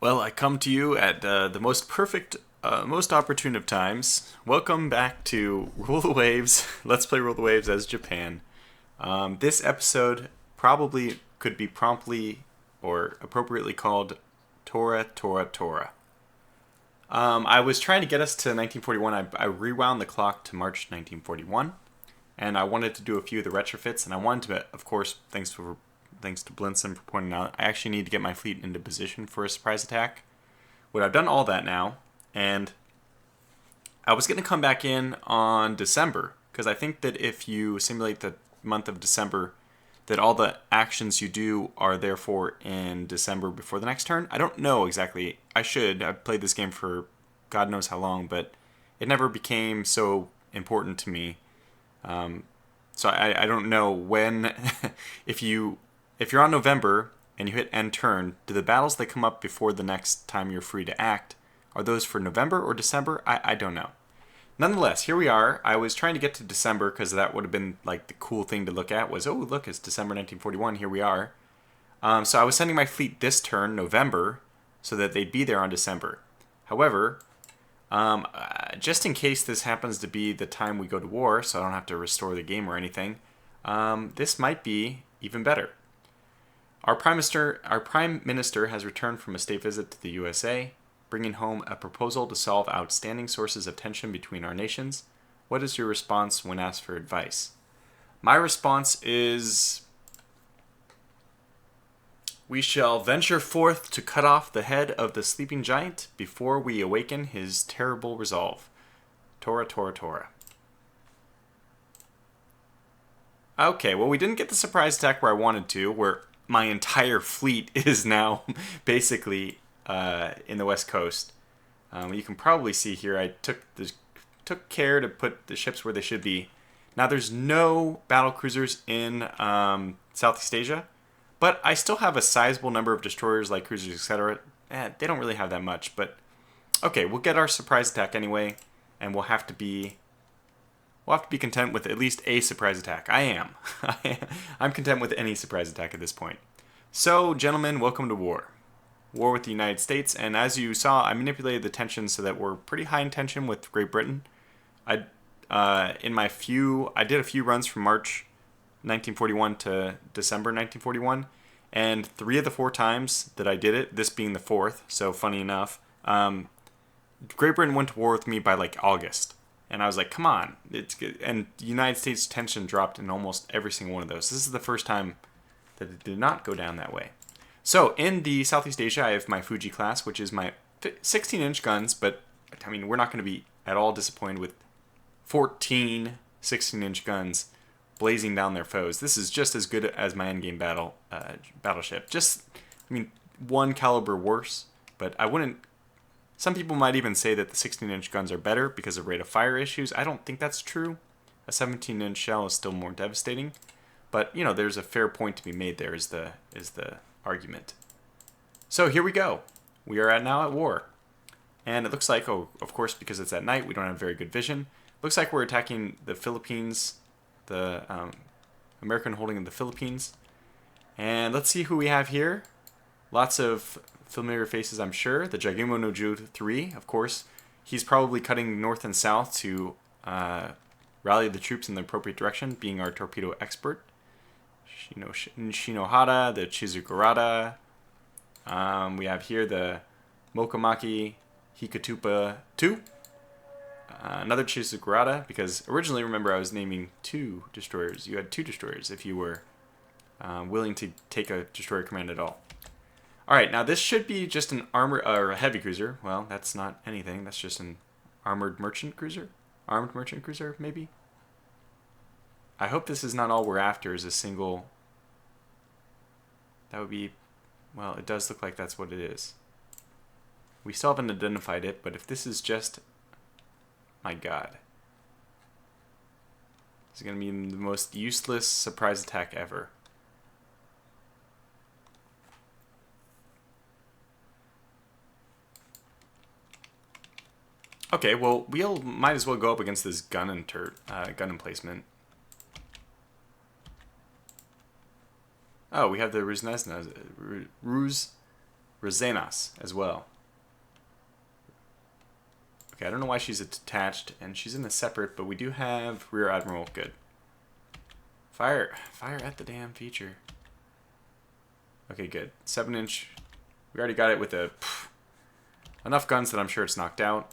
Well, I come to you at the most perfect, most opportune of times. Welcome back to Rule the Waves. Let's play Rule the Waves as Japan. This episode probably could be promptly or appropriately called Tora, Tora, Tora. I was trying to get us to 1941. I rewound the clock to March 1941, and I wanted to do a few of the retrofits, and I wanted to, of course, thanks to Blinson for pointing out, I actually need to get my fleet into position for a surprise attack. But I've done all that now, and I was going to come back in on December, because I think that if you simulate the month of December, that all the actions you do are therefore in December before the next turn. I don't know exactly. I've played this game for God knows how long, but it never became so important to me. So I don't know when, if you're on November and you hit end turn, do the battles that come up before the next time you're free to act, are those for November or December? I don't know. Nonetheless, here we are. I was trying to get to December because that would have been like the cool thing to look at was, oh, look, it's December 1941. Here we are. So I was sending my fleet this turn, November, so that they'd be there on December. However, just in case this happens to be the time we go to war, so I don't have to restore the game or anything, this might be even better. Our Prime Minister has returned from a state visit to the USA, bringing home a proposal to solve outstanding sources of tension between our nations. What is your response when asked for advice? My response is, we shall venture forth to cut off the head of the sleeping giant before we awaken his terrible resolve. Tora, Tora, Tora. Okay, well, we didn't get the surprise attack where I wanted to, where my entire fleet is now basically in the west coast. You can probably see here I took care to put the ships where they should be. Now there's no battle cruisers in Southeast Asia, but I still have a sizable number of destroyers, light cruisers, etc. They don't really have that much, but okay, we'll get our surprise attack anyway, and we'll have to be content with at least a surprise attack. I am. I'm content with any surprise attack at this point. So, gentlemen, welcome to war. War with the United States, and as you saw, I manipulated the tension so that we're pretty high in tension with Great Britain. I did a few runs from March 1941 to December 1941, and 3 of the 4 times that I did it, this being the 4th, so funny enough, Great Britain went to war with me by like August. And I was like, come on. It's good. And the United States tension dropped in almost every single one of those. This is the first time that it did not go down that way. So in the Southeast Asia, I have my Fuji class, which is my 16-inch guns. But, I mean, we're not going to be at all disappointed with 14 16-inch guns blazing down their foes. This is just as good as my endgame battleship. Just, I mean, one caliber worse. But I wouldn't... Some people might even say that the 16-inch guns are better because of rate of fire issues. I don't think that's true. A 17-inch shell is still more devastating. But, you know, there's a fair point to be made there is the argument. So here we go. We are now at war. And it looks like, of course, because it's at night, we don't have very good vision. Looks like we're attacking the Philippines, the American holding the Philippines. And let's see who we have here. Lots of familiar faces, I'm sure. The Jagumo no Ju 3, of course. He's probably cutting north and south to rally the troops in the appropriate direction, being our torpedo expert. Shinohara, the Chizugurata. We have here the Mokomaki Hikatupa 2. Another Chizugurata, because originally, remember, I was naming 2 destroyers. You had 2 destroyers if you were willing to take a destroyer command at all. Alright, now this should be just an or a heavy cruiser. Well, that's not anything. That's just an armored merchant cruiser? Armed merchant cruiser, maybe? I hope this is not all we're after is a single... That would be... Well, it does look like that's what it is. We still haven't identified it, but if this is just... My god. This is going to be the most useless surprise attack ever. Okay, well, might as well go up against this gun emplacement. Oh, we have the Ruse Rosenas as well. Okay, I don't know why she's attached, and she's in a separate, but we do have Rear Admiral. Good. Fire at the damn feature. Okay, good. 7-inch. We already got it with enough guns that I'm sure it's knocked out.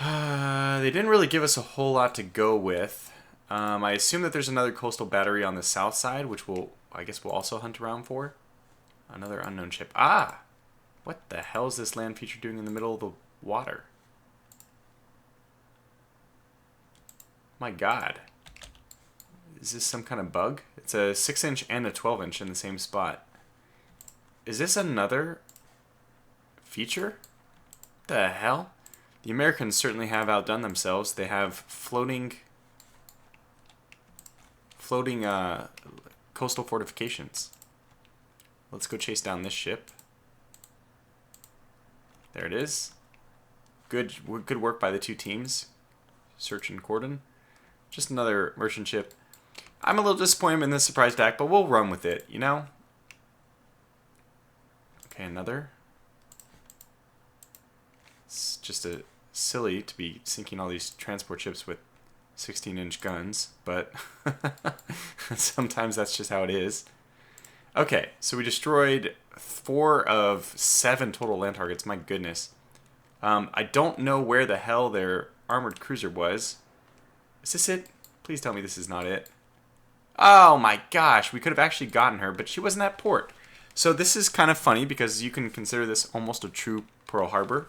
They didn't really give us a whole lot to go with. I assume that there's another coastal battery on the south side, which I guess we'll also hunt around for. Another unknown ship. Ah! What the hell is this land feature doing in the middle of the water? My god. Is this some kind of bug? It's a 6-inch and a 12-inch in the same spot. Is this another feature? What the hell? The Americans certainly have outdone themselves. They have floating coastal fortifications. Let's go chase down this ship. There it is. Good work by the two teams. Search and cordon. Just another merchant ship. I'm a little disappointed in this surprise attack, but we'll run with it, you know? Okay, another. It's just silly to be sinking all these transport ships with 16-inch guns, but sometimes that's just how it is. Okay, so we destroyed 4 of 7 total land targets. My goodness. I don't know where the hell their armored cruiser was. Is this it? Please tell me this is not it. Oh my gosh, we could have actually gotten her, but she wasn't at port. So this is kind of funny because you can consider this almost a true Pearl Harbor.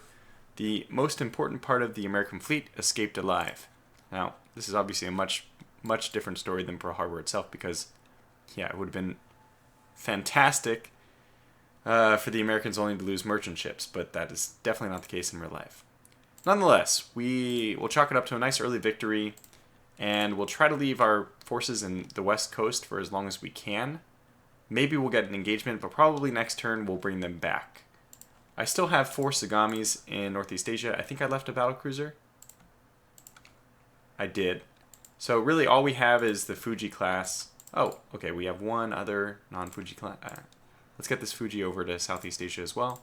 The most important part of the American fleet escaped alive. Now, this is obviously a much different story than Pearl Harbor itself because, yeah, it would have been fantastic for the Americans only to lose merchant ships, but that is definitely not the case in real life. Nonetheless, we will chalk it up to a nice early victory, and we'll try to leave our forces in the west coast for as long as we can. Maybe we'll get an engagement, but probably next turn we'll bring them back. I still have 4 Sagamis in Northeast Asia. I think I left a battlecruiser. I did. So really all we have is the Fuji class. Oh, okay, we have one other non-Fuji class. Let's get this Fuji over to Southeast Asia as well.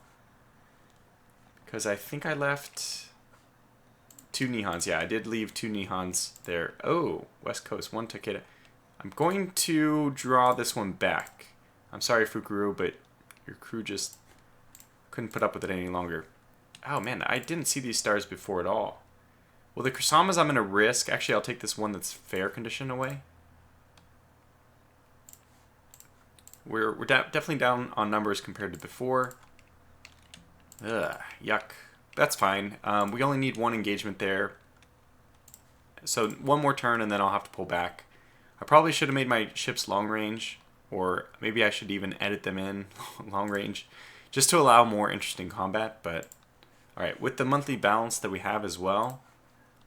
Because I think I left 2 Nihons. Yeah, I did leave 2 Nihons there. Oh, West Coast, 1 Takeda. I'm going to draw this one back. I'm sorry, Fukuru, but your crew just couldn't put up with it any longer. Oh man, I didn't see these stars before at all. Well, the Kusamas I'm going to risk. Actually, I'll take this one that's fair condition away. We're definitely down on numbers compared to before. Ugh, yuck. That's fine. We only need 1 engagement there. So 1 more turn and then I'll have to pull back. I probably should have made my ships long range, or maybe I should even edit them in long range, just to allow more interesting combat. But alright, with the monthly balance that we have as well,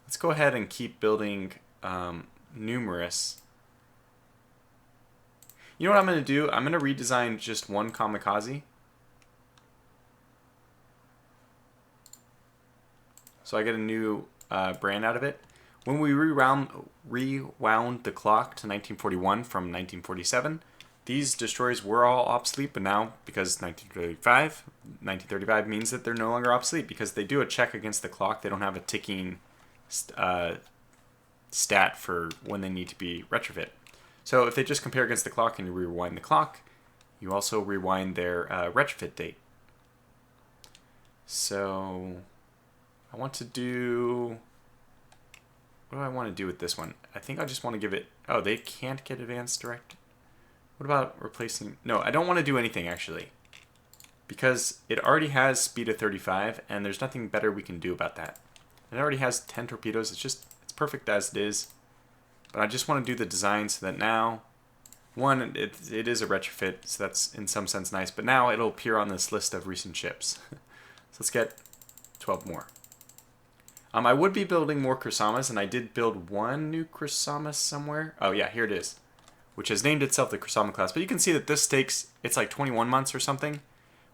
let's go ahead and keep building numerous. You know what I'm going to do? I'm going to redesign just 1 kamikaze. So I get a new brand out of it. When we rewound the clock to 1941 from 1947, these destroyers were all obsolete, but now, because 1935 means that they're no longer obsolete, because they do a check against the clock. They don't have a ticking stat for when they need to be retrofit. So if they just compare against the clock and you rewind the clock, you also rewind their retrofit date. So I want to do... What do I want to do with this one? I think I just want to give it... Oh, they can't get advanced direct. What about replacing... No, I don't want to do anything, actually. Because it already has speed of 35, and there's nothing better we can do about that. It already has 10 torpedoes. It's perfect as it is. But I just want to do the design so that now... One, it is a retrofit, so that's in some sense nice. But now it'll appear on this list of recent ships. So let's get 12 more. I would be building more Kusamas, and I did build 1 new Kusama somewhere. Oh yeah, here it is. Which has named itself the Kusama class. But you can see that this takes, it's like 21 months or something.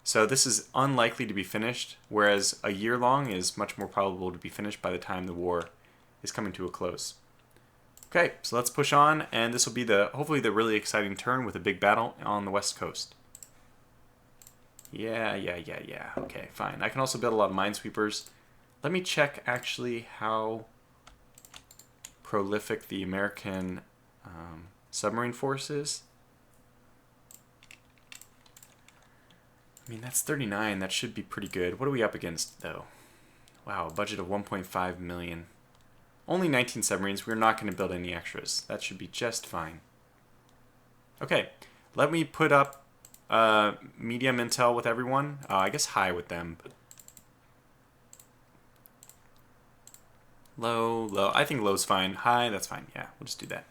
So this is unlikely to be finished, whereas a year long is much more probable to be finished by the time the war is coming to a close. Okay, so let's push on, and this will be hopefully the really exciting turn with a big battle on the west coast. Yeah. Okay, fine. I can also build a lot of minesweepers. Let me check actually how prolific the American submarine force is. I mean, that's 39. That should be pretty good. What are we up against, though? Wow, a budget of 1.5 million. Only 19 submarines. We're not going to build any extras. That should be just fine. Okay, let me put up medium intel with everyone. I guess high with them. But low. I think low's fine. High, that's fine. Yeah, we'll just do that.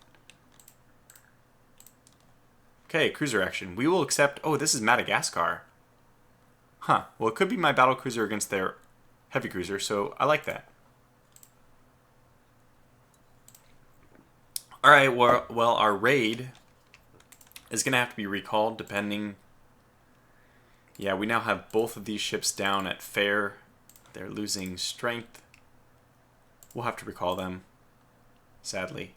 Okay, cruiser action. We will accept... Oh, this is Madagascar. Huh. Well, it could be my battle cruiser against their heavy cruiser, so I like that. Alright, well, our raid is going to have to be recalled, depending... Yeah, we now have both of these ships down at fair. They're losing strength. We'll have to recall them, sadly.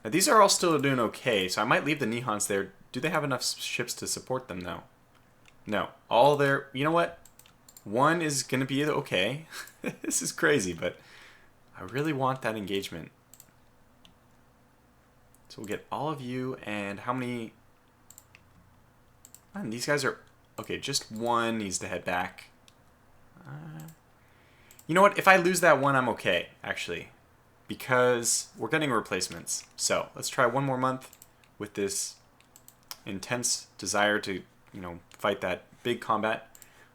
Now, these are all still doing okay, so I might leave the Nihons there. Do they have enough ships to support them, though? No. All their... You know what? One is going to be okay. This is crazy, but I really want that engagement. So we'll get all of you, and how many... Man, these guys are... Okay, just one needs to head back. You know what? If I lose that one, I'm okay, actually. Because we're getting replacements. So, let's try one more month with this intense desire to, you know, fight that big combat.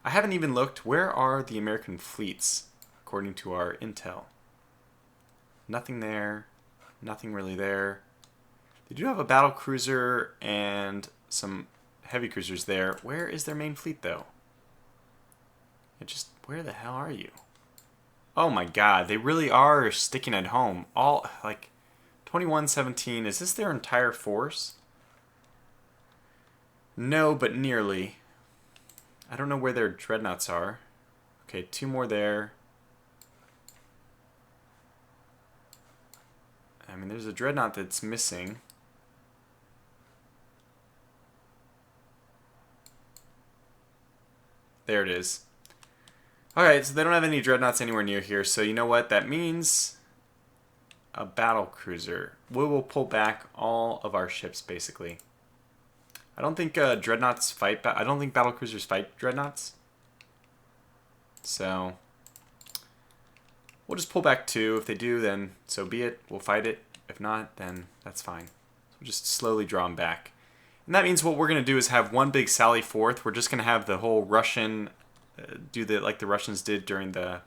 I haven't even looked. Where are the American fleets, according to our intel? Nothing there. Nothing really there. They do have a battle cruiser and some heavy cruisers there. Where is their main fleet, though? Where the hell are you? Oh my god, they really are sticking at home. All, like, 2117. Is this their entire force? No, but nearly. I don't know where their dreadnoughts are. Okay, two more there. I mean, there's a dreadnought that's missing. There it is. Alright, so they don't have any dreadnoughts anywhere near here, so you know what that means? A battle cruiser. We will pull back all of our ships, basically. I don't think dreadnoughts fight... I don't think battle cruisers fight dreadnoughts. So... we'll just pull back two. If they do, then so be it. We'll fight it. If not, then that's fine. So we'll just slowly draw them back. And that means what we're going to do is have one big sally forth. We're just going to have the whole Russian... like the Russians did during the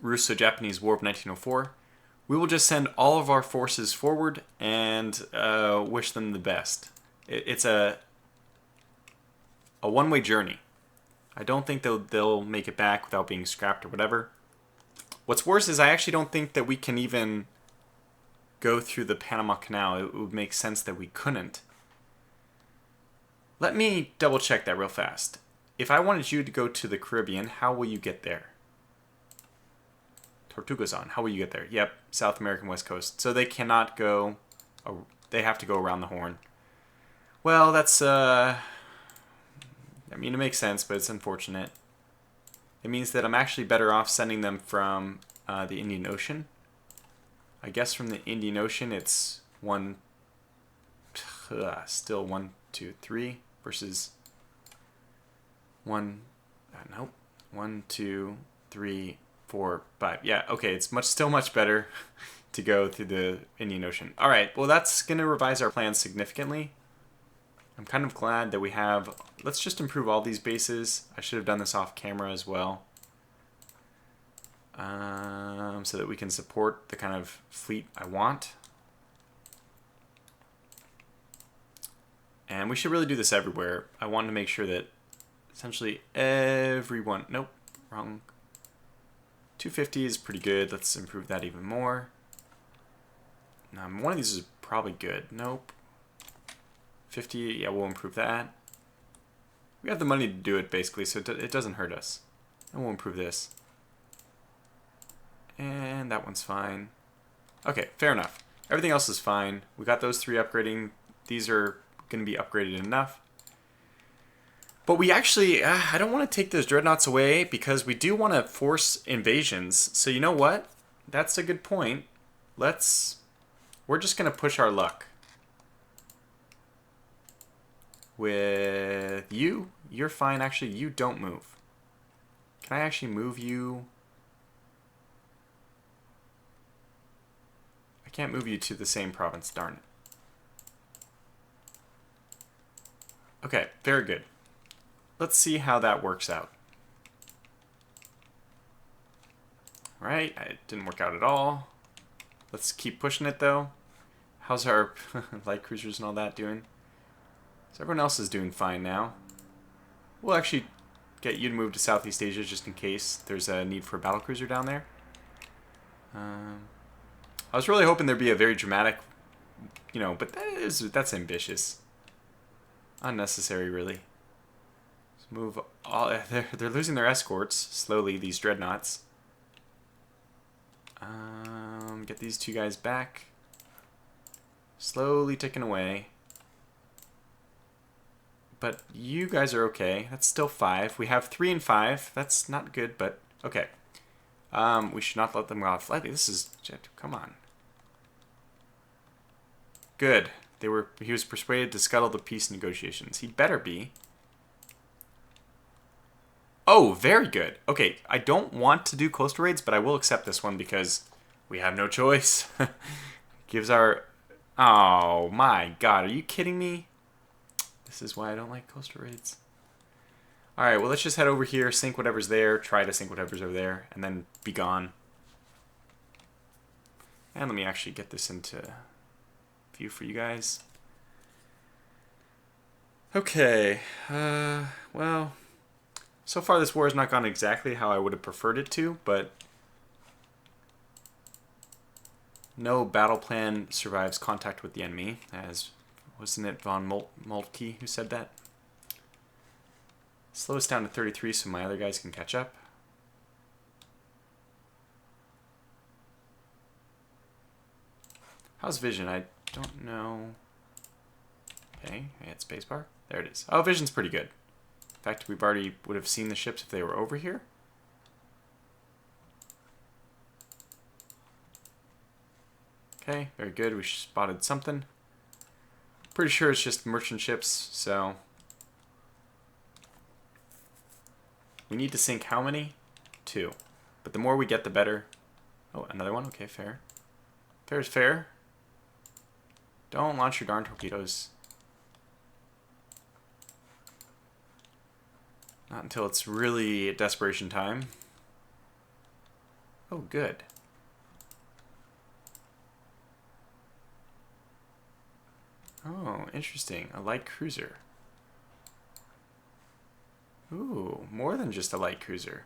Russo-Japanese War of 1904. We will just send all of our forces forward and wish them the best. It's a one-way journey. I don't think they'll make it back without being scrapped or whatever. What's worse is I actually don't think that we can even go through the Panama Canal. It would make sense that we couldn't. Let me double check that real fast. If I wanted you to go to the Caribbean, how will you get there? Tortugas on. How will you get there? Yep, South American West Coast. So they cannot go... they have to go around the Horn. Well, that's... I mean, it makes sense, but it's unfortunate. It means that I'm actually better off sending them from the Indian Ocean. I guess from the Indian Ocean, it's still 1, 2, 3 versus 1, 2, 3, 4, 5. Yeah, okay, it's still much better to go through the Indian Ocean. All right, well, that's going to revise our plans significantly. I'm kind of glad that we have... Let's just improve all these bases. I should have done this off camera as well. So that we can support the kind of fleet I want. And we should really do this everywhere. I want to make sure that essentially everyone... Nope, wrong. 250 is pretty good. Let's improve that even more. One of these is probably good. Nope. 50, yeah, we'll improve that. We have the money to do it, basically, so it doesn't hurt us. And we'll improve this. And that one's fine. Okay, fair enough. Everything else is fine. We got those three upgrading. These are going to be upgraded enough. But we actually, I don't want to take those dreadnoughts away because we do want to force invasions. So you know what? That's a good point. We're just going to push our luck. With you, you're fine. Actually, you don't move. Can I actually move you? I can't move you to the same province, darn it. Okay, very good. Let's see how that works out. Right, it didn't work out at all. Let's keep pushing it though. How's our light cruisers and all that doing? So everyone else is doing fine now. We'll actually get you to move to Southeast Asia just in case there's a need for a battlecruiser down there. I was really hoping there'd be a very dramatic, but that's ambitious. Unnecessary, really. Let's move all. They're losing their escorts slowly. These dreadnoughts. Get these two guys back. Slowly ticking away. But you guys are okay. That's still 5. We have 3 and 5. That's not good, but okay. We should not let them go off lightly. This is... Come on. Good. He was persuaded to scuttle the peace negotiations. He'd better be. Oh, very good. Okay, I don't want to do coastal raids, but I will accept this one because we have no choice. Gives our... Oh, my God. Are you kidding me? This is why I don't like coastal raids. Alright, well, let's just head over here, sink whatever's there, try to sink whatever's over there, and then be gone. And let me actually get this into view for you guys. Okay, well, so far this war has not gone exactly how I would have preferred it to, but no battle plan survives contact with the enemy, as wasn't it von Moltke who said that? Slow us down to 33 so my other guys can catch up. How's vision? I don't know. Okay, I hit spacebar. There it is. Oh, vision's pretty good. In fact, we already would have seen the ships if they were over here. Okay, very good. We spotted something. Pretty sure it's just merchant ships, so... We need to sink how many? 2. But the more we get, the better. Oh, another one? Okay, fair. Fair is fair. Don't launch your darn torpedoes. Not until it's really desperation time. Oh, good. Oh, interesting. A light cruiser. Ooh, more than just a light cruiser.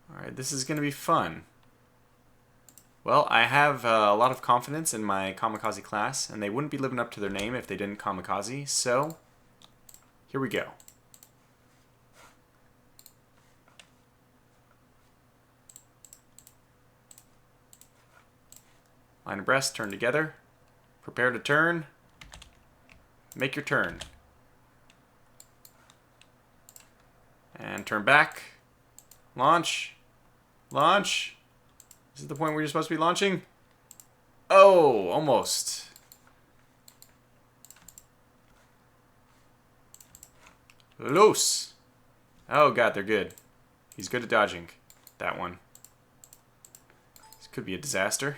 Alright, this is going to be fun. Well, I have a lot of confidence in my kamikaze class, and they wouldn't be living up to their name if they didn't kamikaze, so here we go. Line abreast, turn together. Prepare to turn. Make your turn. And turn back. Launch. Launch. Is it the point where you're supposed to be launching? Oh, almost. Los. Oh, God, they're good. He's good at dodging. That one. Could be a disaster.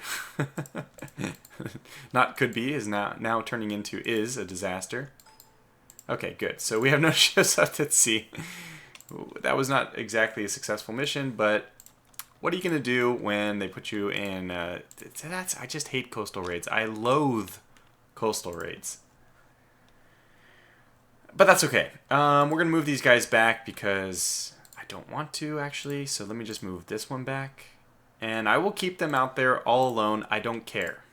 Not could be, is now turning into is a disaster. Okay, good. So we have no ships left at sea. That was not exactly a successful mission, but what are you going to do when they put you in... I just hate coastal raids. I loathe coastal raids. But that's okay. We're going to move these guys back because I don't want to, actually. So let me just move this one back. And I will keep them out there all alone. I don't care.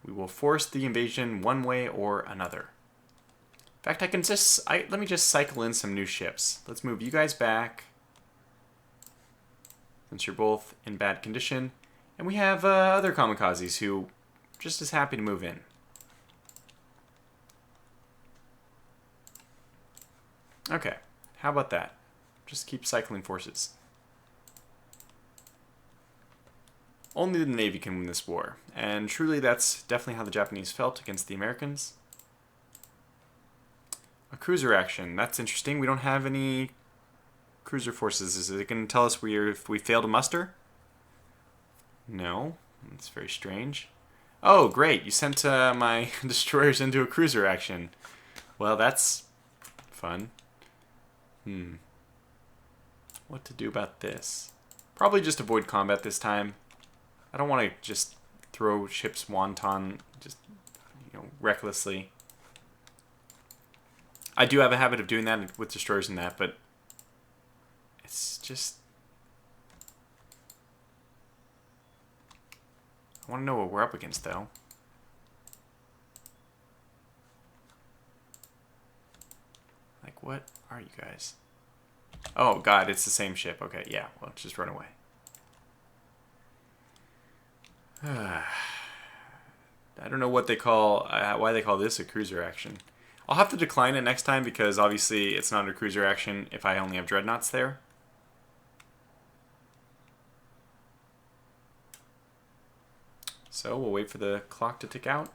We will force the invasion one way or another. In fact, I can let me just cycle in some new ships. Let's move you guys back. since you're both in bad condition. And we have other kamikazes who are just as happy to move in. Okay, how about that? Just keep cycling forces. Only the Navy can win this war, and truly that's definitely how the Japanese felt against the Americans. A cruiser action, that's interesting. We don't have any cruiser forces. Is it going to tell us if we fail to muster? No, that's very strange. Oh, great, you sent my destroyers into a cruiser action. Well, that's fun. What to do about this? Probably just avoid combat this time. I don't want to just throw ships wonton, just, recklessly. I do have a habit of doing that with destroyers and that, but it's just... I want to know what we're up against, though. Like, what are you guys? Oh, God, it's the same ship. Okay, yeah, well, just run away. I don't know what they call, why they call this a cruiser action. I'll have to decline it next time because obviously it's not a cruiser action if I only have dreadnoughts there. So we'll wait for the clock to tick out.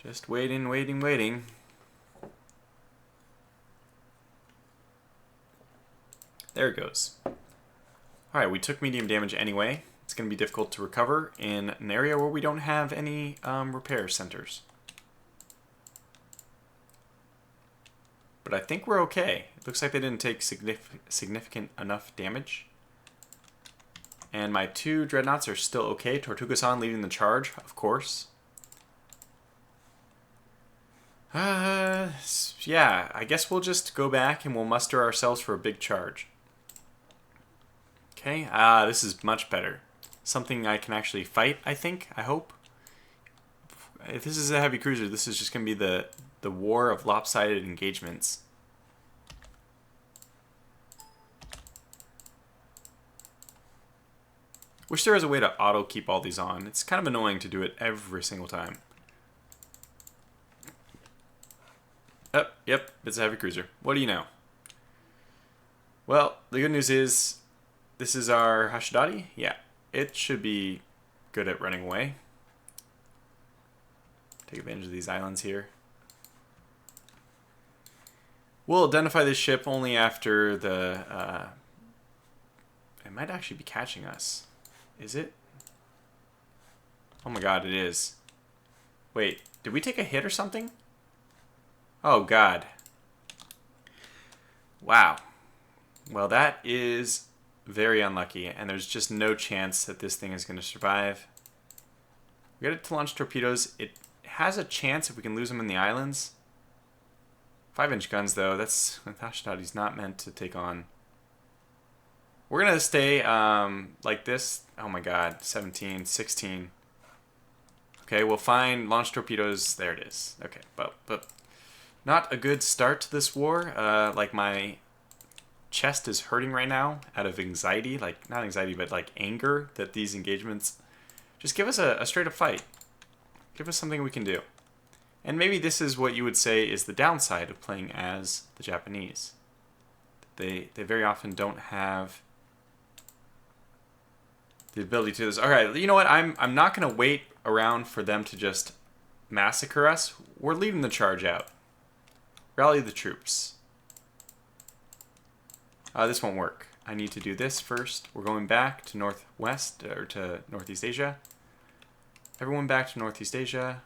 Just waiting, waiting, waiting. There it goes. Alright, we took medium damage anyway. It's going to be difficult to recover in an area where we don't have any repair centers. But I think we're okay. It looks like they didn't take significant enough damage. And my 2 dreadnoughts are still okay. Tortuga-san leading the charge, of course. Yeah, I guess we'll just go back and we'll muster ourselves for a big charge. Okay, this is much better. Something I can actually fight, I think, I hope. If this is a heavy cruiser, this is just going to be the war of lopsided engagements. Wish there was a way to auto keep all these on. It's kind of annoying to do it every single time. Oh, yep, it's a heavy cruiser. What do you know? Well, the good news is, this is our Hashidati. Yeah, it should be good at running away. Take advantage of these islands here. We'll identify this ship only after the... it might actually be catching us. Is it? Oh my god, it is. Wait, did we take a hit or something? Oh god. Wow. Well, that is very unlucky, and there's just no chance that this thing is going to survive. We got it to launch torpedoes. It has a chance if we can lose them in the islands. 5-inch guns, though, that's Hashidati's not meant to take on. We're going to stay like this. Oh my god, 17, 16. Okay, we'll find launch torpedoes. There it is. Okay, but not a good start to this war. Like, my chest is hurting right now out of anxiety. Like, not anxiety, but like anger that these engagements... Just give us a straight-up fight. Give us something we can do. And maybe this is what you would say is the downside of playing as the Japanese. They very often don't have the ability to do this. Alright, you know what? I'm not going to wait around for them to just massacre us. We're leading the charge out. Rally the troops. This won't work. I need to do this first. We're going back to Northwest, or to Northeast Asia. Everyone back to Northeast Asia.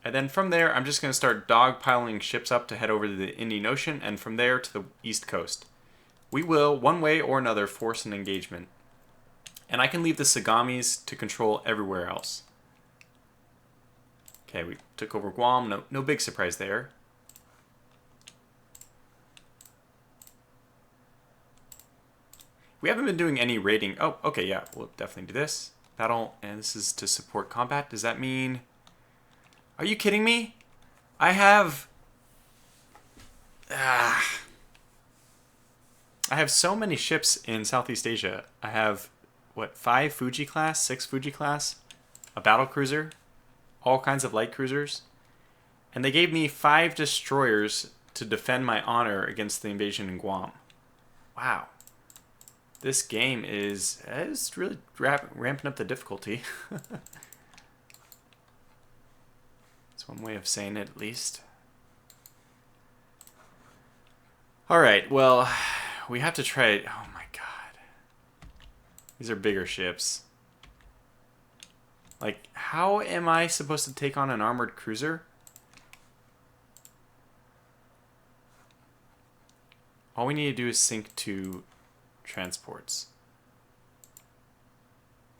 And then from there, I'm just going to start dogpiling ships up to head over to the Indian Ocean, and from there to the East Coast. We will, one way or another, force an engagement. And I can leave the Sagamis to control everywhere else. Okay, we took over Guam. No big surprise there. We haven't been doing any raiding. Oh, okay, yeah, we'll definitely do this. Battle, and this is to support combat. Does that mean... Are you kidding me? I have... I have so many ships in Southeast Asia. I have, what, 5 Fuji class, 6 Fuji class, a battle cruiser, all kinds of light cruisers. And they gave me 5 destroyers to defend my honor against the invasion in Guam. Wow. This game is really ramping up the difficulty. That's one way of saying it, at least. Alright, well, we have to try it. Oh my god. These are bigger ships. Like, how am I supposed to take on an armored cruiser? All we need to do is sink 2 transports.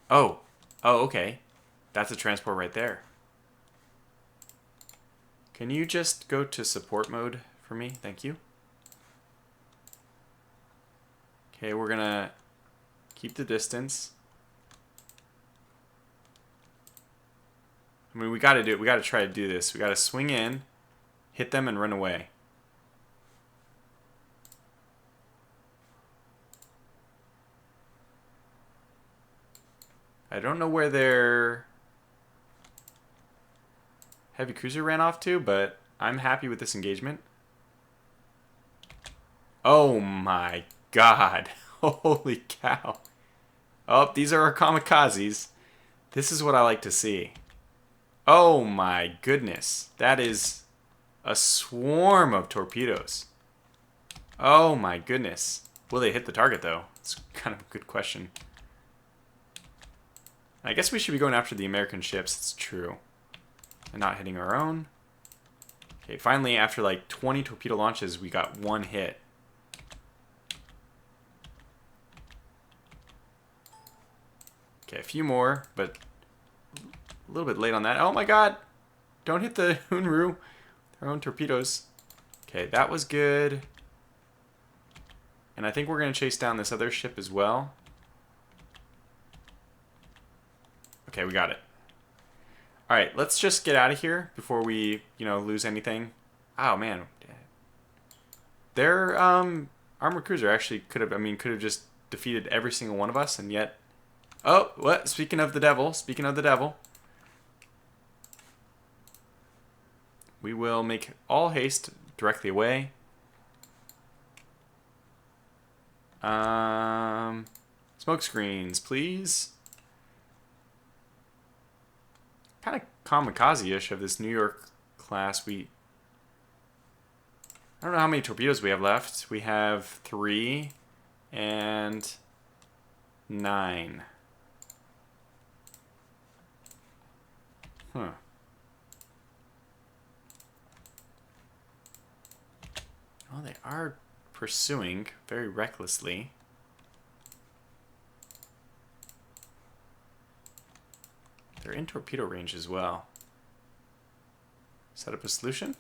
Oh, okay. That's a transport right there. Can you just go to support mode for me? Thank you. Okay, we're gonna keep the distance. I mean, we gotta do it. We gotta try to do this. We gotta swing in, hit them, and run away. I don't know where their heavy cruiser ran off to, but I'm happy with this engagement. Oh my god. Holy cow. Oh, these are our kamikazes. This is what I like to see. Oh my goodness. That is a swarm of torpedoes. Oh my goodness. Will they hit the target though? It's kind of a good question. I guess we should be going after the American ships, it's true. And not hitting our own. Okay, finally, after like 20 torpedo launches, we got 1 hit. Okay, a few more, but a little bit late on that. Oh my god! Don't hit the Hunru. Their own torpedoes. Okay, that was good. And I think we're going to chase down this other ship as well. Okay, we got it. Alright, let's just get out of here before we, lose anything. Oh, man. Their armored cruiser actually could have just defeated every single one of us, and yet... Oh, what? Speaking of the devil. We will make all haste directly away. Smoke screens, please. Kind of kamikaze-ish of this New York class. I don't know how many torpedoes we have left. We have 3 and 9. Huh. Well, they are pursuing very recklessly. They're in torpedo range as well. Set up a solution?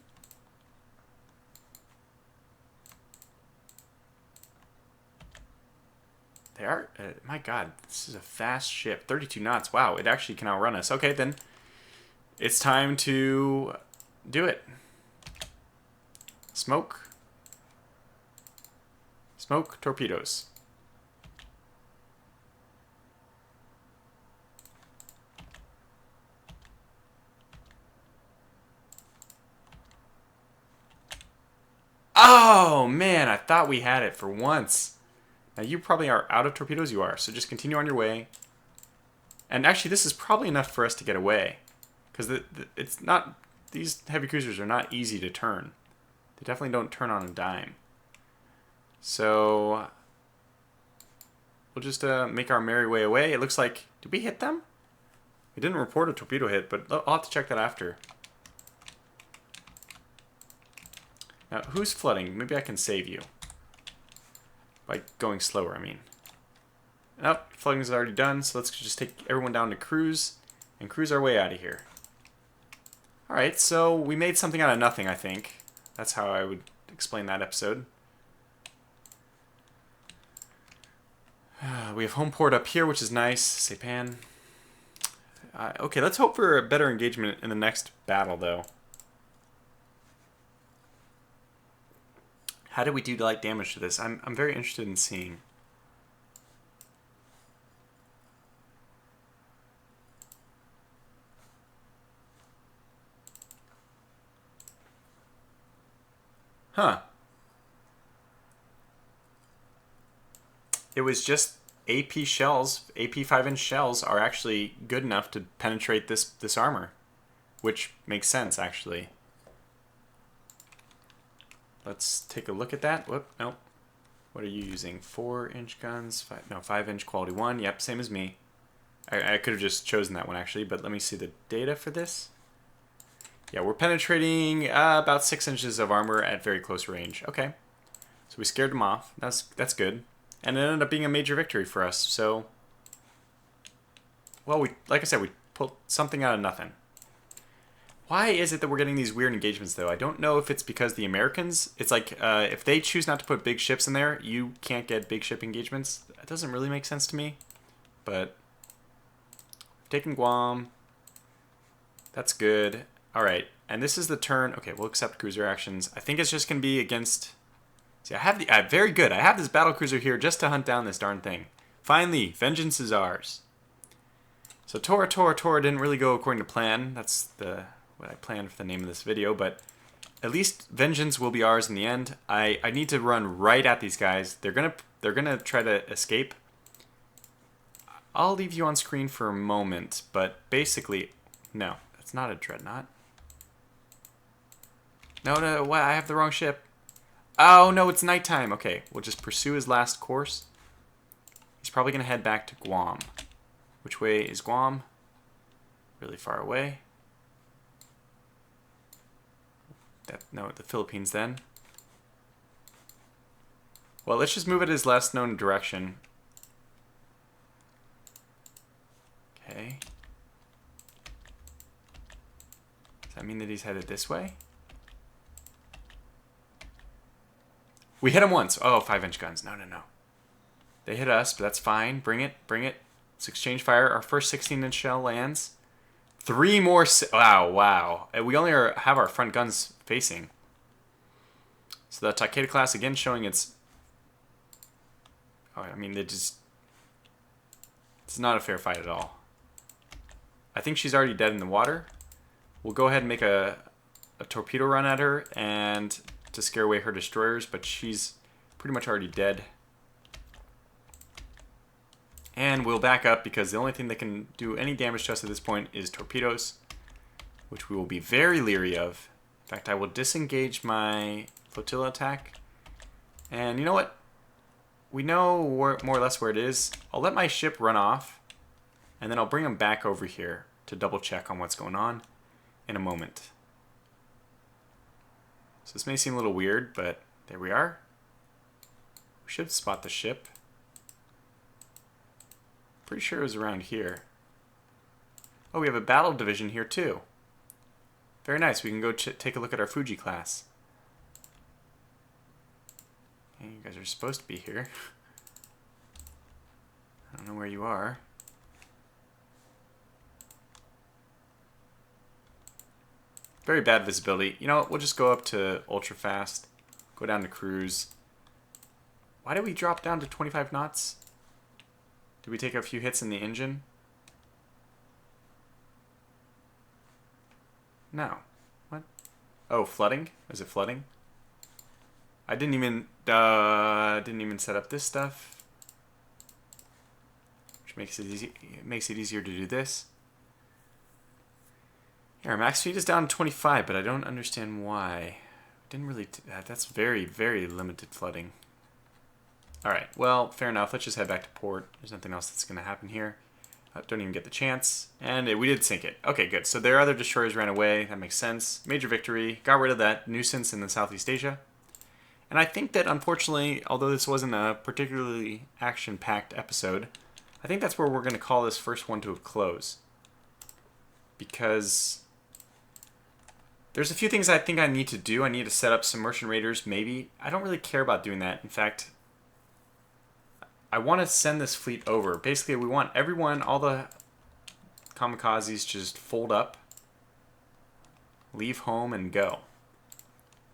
They are... my god, this is a fast ship. 32 knots. Wow, it actually can outrun us. Okay, then it's time to do it. Smoke. Smoke torpedoes. Oh, man, I thought we had it for once. Now, you probably are out of torpedoes. You are, so just continue on your way. And actually, this is probably enough for us to get away. Because it's not... These heavy cruisers are not easy to turn. They definitely don't turn on a dime. So... We'll just make our merry way away. It looks like... Did we hit them? We didn't report a torpedo hit, but I'll have to check that after. Now, who's flooding? Maybe I can save you. By going slower, I mean. Nope, flooding is already done, so let's just take everyone down to cruise and cruise our way out of here. Alright, so we made something out of nothing, I think. That's how I would explain that episode. We have home port up here, which is nice. Saipan. Okay, let's hope for a better engagement in the next battle, though. How did we do light damage to this? I'm very interested in seeing. Huh. It was just AP shells. AP 5-inch shells are actually good enough to penetrate this armor, which makes sense actually. Let's take a look at that. Whoop, nope. What are you using? 4-inch guns? 5-inch quality 1. Yep, same as me. I could have just chosen that one actually, but let me see the data for this. Yeah, we're penetrating about 6 inches of armor at very close range. Okay, so we scared them off. That's good, and it ended up being a major victory for us. So, well, like I said, we pulled something out of nothing. Why is it that we're getting these weird engagements, though? I don't know if it's because the Americans... It's like, if they choose not to put big ships in there, you can't get big ship engagements. That doesn't really make sense to me. But... taking Guam. That's good. Alright, and this is the turn... Okay, we'll accept cruiser actions. I think it's just going to be against... See, I have the... very good. I have this battle cruiser here just to hunt down this darn thing. Finally, vengeance is ours. So Tora didn't really go according to plan. That's what I planned for the name of this video, but at least vengeance will be ours in the end. I need to run right at these guys. They're gonna try to escape. I'll leave you on screen for a moment, but basically, no, that's not a dreadnought. No, what? I have the wrong ship. Oh no, it's nighttime. Okay, we'll just pursue his last course. He's probably gonna head back to Guam. Which way is Guam? Really far away. No, the Philippines then. Well, let's just move it his last known direction. Okay. Does that mean that he's headed this way? We hit him once. Oh, 5-inch guns. No. They hit us, but that's fine. Bring it. Let's exchange fire. Our first 16-inch shell lands. 3 more... Wow. We only have our front guns facing. So the Takeda class, again, showing its... Oh, I mean, it's not a fair fight at all. I think she's already dead in the water. We'll go ahead and make a torpedo run at her and to scare away her destroyers, but she's pretty much already dead. And we'll back up because the only thing that can do any damage to us at this point is torpedoes, which we will be very leery of. In fact, I will disengage my flotilla attack. And you know what? We know more or less where it is. I'll let my ship run off, and then I'll bring them back over here to double check on what's going on in a moment. So this may seem a little weird, but there we are. We should spot the ship. Pretty sure it was around here. Oh, we have a battle division here too. Very nice. We can go take a look at our Fuji class. Okay, you guys are supposed to be here. I don't know where you are. Very bad visibility. You know what? We'll just go up to ultra fast. Go down to cruise. Why did we drop down to 25 knots? Did we take a few hits in the engine? No. What? Oh, flooding? Is it flooding? I didn't even set up this stuff, which makes it easy. It makes it easier to do this. Yeah, our max speed is down to 25, but I don't understand why. Didn't really. That's very, very limited flooding. All right. Well, fair enough. Let's just head back to port. There's nothing else that's going to happen here. Don't even get the chance. And we did sink it. Okay, good. So their other destroyers ran away. That makes sense. Major victory. Got rid of that nuisance in the Southeast Asia. And I think that, unfortunately, although this wasn't a particularly action-packed episode, I think that's where we're going to call this first one to a close. Because there's a few things I think I need to do. I need to set up some merchant raiders, maybe. I don't really care about doing that. In fact, I want to send this fleet over. Basically, we want everyone, all the kamikazes, just fold up, leave home, and go.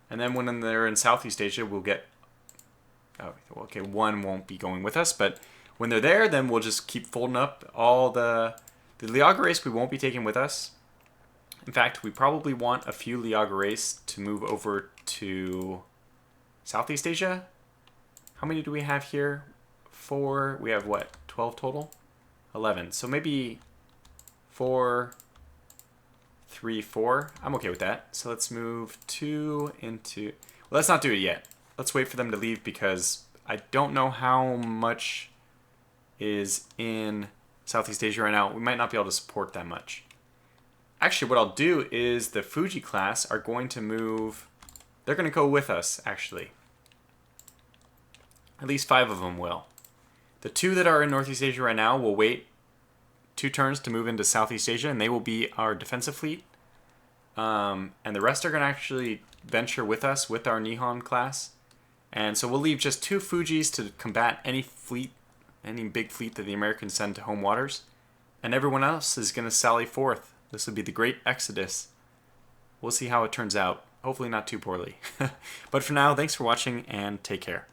And then when they're in Southeast Asia, we'll get... Oh, okay, one won't be going with us, but when they're there, then we'll just keep folding up all the Liagares we won't be taking with us. In fact, we probably want a few Liagares to move over to Southeast Asia. How many do we have here? 4. We have what? 12 total? 11. So maybe 4, 3, 4. I'm okay with that. So let's move 2 into... Well, let's not do it yet. Let's wait for them to leave because I don't know how much is in Southeast Asia right now. We might not be able to support that much. Actually, what I'll do is the Fuji class are going to move... They're going to go with us, actually. At least 5 of them will. The 2 that are in Northeast Asia right now will wait 2 turns to move into Southeast Asia, and they will be our defensive fleet. And the rest are going to actually venture with us with our Nihon class. And so we'll leave just 2 Fujis to combat any fleet, any big fleet that the Americans send to home waters. And everyone else is going to sally forth. This will be the Great Exodus. We'll see how it turns out. Hopefully not too poorly. But for now, thanks for watching and take care.